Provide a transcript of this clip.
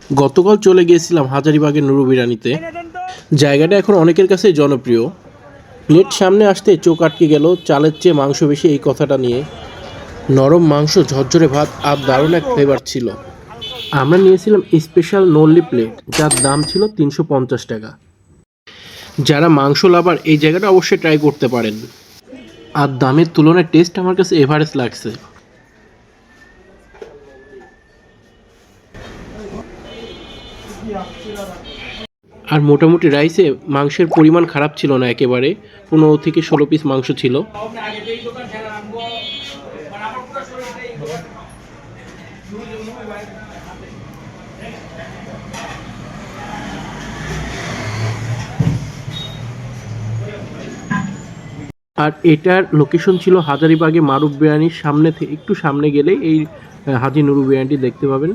গতকাল চলে গিয়েছিলাম হাজারীবাগের নুরু বিরিয়ানিতে। জায়গাটা এখন অনেকের কাছে জনপ্রিয়। প্লেট সামনে আসতে চোখ আটকে গেল চালের চেয়ে মাংস বেশি এই কথাটা নিয়ে। নরম মাংস, ঝরঝরে ভাত আর দারুণ এক ফ্লেভার ছিল। আমরা নিয়েছিলাম স্পেশাল নল্লি প্লেট, যার দাম ছিল 350 টাকা। যারা মাংস লাভার এই জায়গাটা অবশ্যই ট্রাই করতে পারেন। আর দামের তুলনায় টেস্ট আমার কাছে এভারেজ লাগছে। আর মোটামুটি রাইসে মাংসের পরিমাণ খারাপ ছিল না একেবারে, 15 থেকে 16 পিস মাংস ছিল। আর এটার লোকেশন ছিল হাজারীবাগে মারুফ বিরিয়ানির সামনে থেকে একটু সামনে গেলে এই হাজি নুরু বিরিয়ানিটি দেখতে পাবেন।